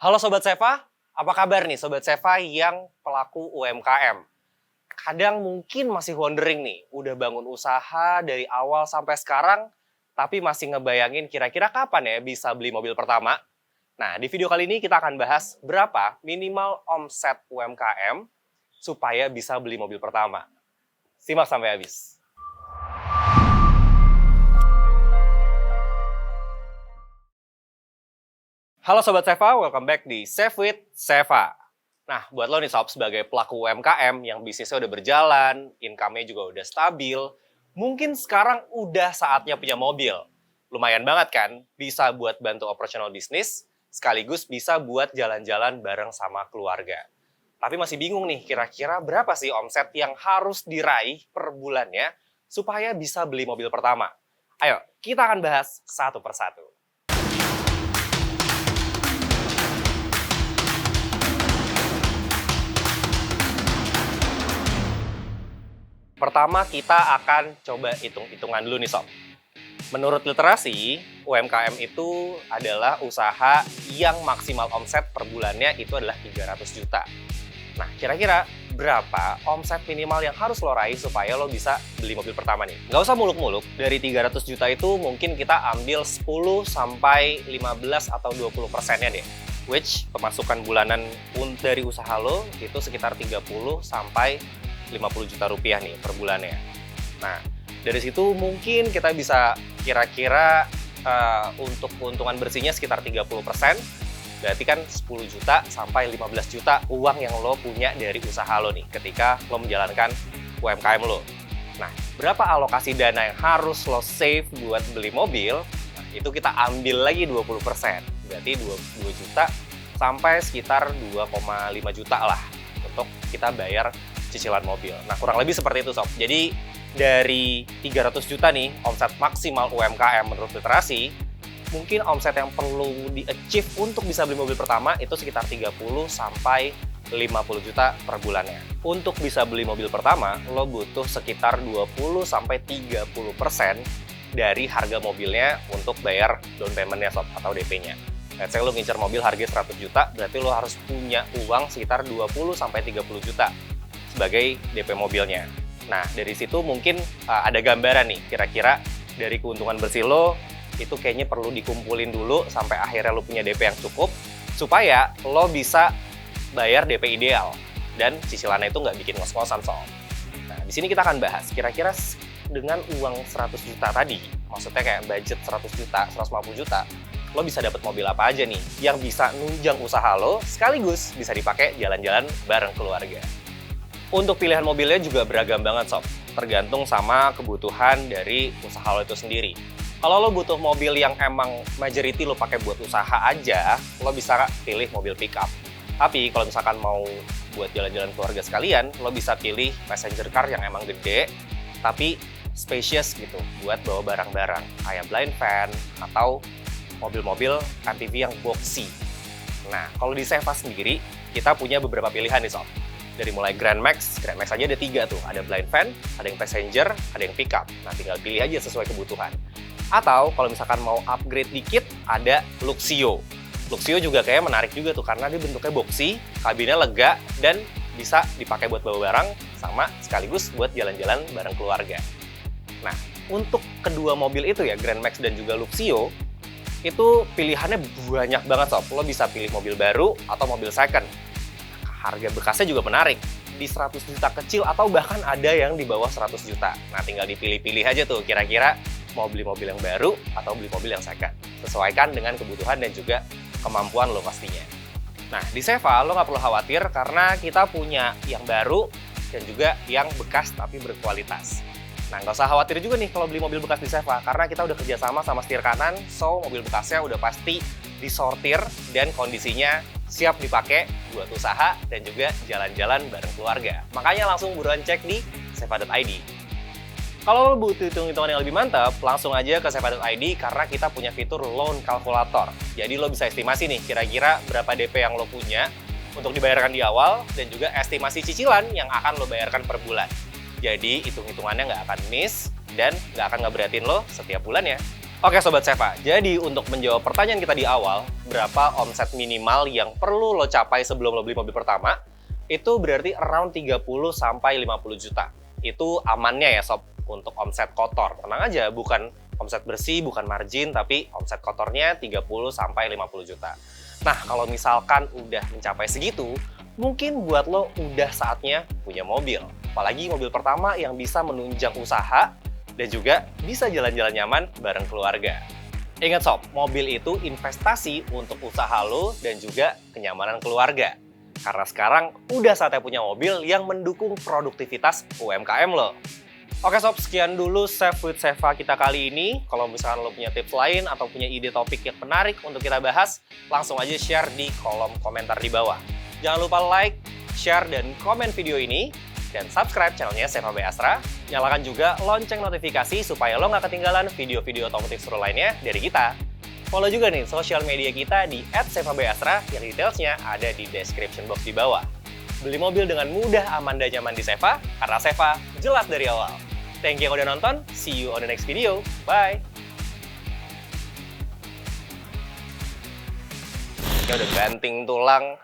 Halo Sobat Seva, apa kabar nih Sobat Seva yang pelaku UMKM? Kadang mungkin masih wondering nih, udah bangun usaha dari awal sampai sekarang, tapi masih ngebayangin kira-kira kapan ya bisa beli mobil pertama? Nah, di video kali ini kita akan bahas berapa minimal omset UMKM supaya bisa beli mobil pertama. Simak sampai habis. Halo Sobat Seva, welcome back di Save with Seva. Nah, buat lo nih Sob, sebagai pelaku UMKM yang bisnisnya udah berjalan, income-nya juga udah stabil, mungkin sekarang udah saatnya punya mobil. Lumayan banget kan, bisa buat bantu operasional bisnis, sekaligus bisa buat jalan-jalan bareng sama keluarga. Tapi masih bingung nih, kira-kira berapa sih omset yang harus diraih per bulannya supaya bisa beli mobil pertama? Ayo, kita akan bahas satu persatu. Pertama, kita akan coba hitung-hitungan dulu nih Sob. Menurut literasi, UMKM itu adalah usaha yang maksimal omset per bulannya itu adalah 300 juta. Nah, kira-kira berapa omset minimal yang harus lo raih supaya lo bisa beli mobil pertama nih? Nggak usah muluk-muluk, dari 300 juta itu mungkin kita ambil 10 sampai 15 atau 20%-nya deh. Which pemasukan bulanan dari usaha lo itu sekitar 30 sampai 50 juta rupiah nih per bulannya. Nah, dari situ mungkin kita bisa kira-kira untuk keuntungan bersihnya sekitar 30%, berarti kan 10 juta sampai 15 juta uang yang lo punya dari usaha lo nih ketika lo menjalankan UMKM lo. Nah, berapa alokasi dana yang harus lo save buat beli mobil? Nah, itu kita ambil lagi 20%, berarti 2 juta sampai sekitar 2,5 juta lah untuk kita bayar cicilan mobil. Nah, kurang lebih seperti itu Sob. Jadi dari 300 juta nih omset maksimal UMKM menurut literasi, mungkin omset yang perlu di-achieve untuk bisa beli mobil pertama itu sekitar 30 sampai 50 juta per bulannya. Untuk bisa beli mobil pertama, lo butuh sekitar 20 sampai 30% dari harga mobilnya untuk bayar down payment-nya Sob, atau DP-nya. Let's say lo ngincer mobil harga 100 juta, berarti lo harus punya uang sekitar 20 sampai 30 juta sebagai DP mobilnya. Nah, dari situ mungkin ada gambaran nih, kira-kira dari keuntungan bersih lo, itu kayaknya perlu dikumpulin dulu sampai akhirnya lo punya DP yang cukup, supaya lo bisa bayar DP ideal, dan cicilannya itu nggak bikin ngos-ngosan Sob. Nah, di sini kita akan bahas, kira-kira dengan uang 100 juta tadi, maksudnya kayak budget 100 juta, 150 juta, lo bisa dapat mobil apa aja nih, yang bisa nunjang usaha lo, sekaligus bisa dipakai jalan-jalan bareng keluarga. Untuk pilihan mobilnya juga beragam banget Sob, tergantung sama kebutuhan dari usaha lo itu sendiri. Kalau lo butuh mobil yang emang majority lo pakai buat usaha aja, lo bisa pilih mobil pickup. Tapi kalau misalkan mau buat jalan-jalan keluarga sekalian, lo bisa pilih passenger car yang emang gede, tapi spacious gitu, buat bawa barang-barang, kayak blind van, atau mobil-mobil MPV yang boxy. Nah, kalau di Seva sendiri, kita punya beberapa pilihan nih Sob. Dari mulai Grand Max aja ada 3 tuh. Ada blind van, ada yang passenger, ada yang pickup. Nah, tinggal pilih aja sesuai kebutuhan. Atau kalau misalkan mau upgrade dikit, ada Luxio. Luxio juga kayak menarik juga tuh, karena dia bentuknya boxy, kabinnya lega, dan bisa dipakai buat bawa barang, sama sekaligus buat jalan-jalan bareng keluarga. Nah, untuk kedua mobil itu ya, Grand Max dan juga Luxio, itu pilihannya banyak banget Sob. Lo bisa pilih mobil baru atau mobil second. Harga bekasnya juga menarik, di 100 juta kecil atau bahkan ada yang di bawah 100 juta. Nah, tinggal dipilih-pilih aja tuh, kira-kira mau beli mobil yang baru atau beli mobil yang second. Sesuaikan dengan kebutuhan dan juga kemampuan lo pastinya. Nah, di Seva lo nggak perlu khawatir karena kita punya yang baru dan juga yang bekas tapi berkualitas. Nah, nggak usah khawatir juga nih kalau beli mobil bekas di Seva, karena kita udah kerjasama sama setir kanan, so mobil bekasnya udah pasti disortir dan kondisinya siap dipakai buat usaha dan juga jalan-jalan bareng keluarga. Makanya langsung buruan cek di seva.id. Kalau lo butuh hitung-hitungan yang lebih mantap, langsung aja ke seva.id karena kita punya fitur loan calculator. Jadi lo bisa estimasi nih kira-kira berapa DP yang lo punya untuk dibayarkan di awal dan juga estimasi cicilan yang akan lo bayarkan per bulan. Jadi hitung-hitungannya nggak akan miss dan nggak akan ngeberatin lo setiap bulannya. Oke Sobat Seva, jadi untuk menjawab pertanyaan kita di awal, berapa omset minimal yang perlu lo capai sebelum lo beli mobil pertama? Itu berarti around 30-50 juta. Itu amannya ya Sob, untuk omset kotor. Tenang aja, bukan omset bersih, bukan margin, tapi omset kotornya 30-50 juta. Nah, kalau misalkan udah mencapai segitu, mungkin buat lo udah saatnya punya mobil. Apalagi mobil pertama yang bisa menunjang usaha, dan juga bisa jalan-jalan nyaman bareng keluarga. Ingat Sob, mobil itu investasi untuk usaha lo dan juga kenyamanan keluarga. Karena sekarang udah saatnya punya mobil yang mendukung produktivitas UMKM lo. Oke Sob, sekian dulu Save with Seva kita kali ini. Kalau misalkan lo punya tips lain atau punya ide topik yang menarik untuk kita bahas, langsung aja share di kolom komentar di bawah. Jangan lupa like, share, dan komen video ini. Dan subscribe channelnya Seva by Astra. Nyalakan juga lonceng notifikasi supaya lo nggak ketinggalan video-video otomotif seru lainnya dari kita. Follow juga nih sosial media kita di @seva_by_astra yang detailsnya ada di description box di bawah. Beli mobil dengan mudah, aman, dan nyaman di Seva, karena Seva jelas dari awal. Thank you yang udah nonton, see you on the next video, bye! Ini udah banting tulang.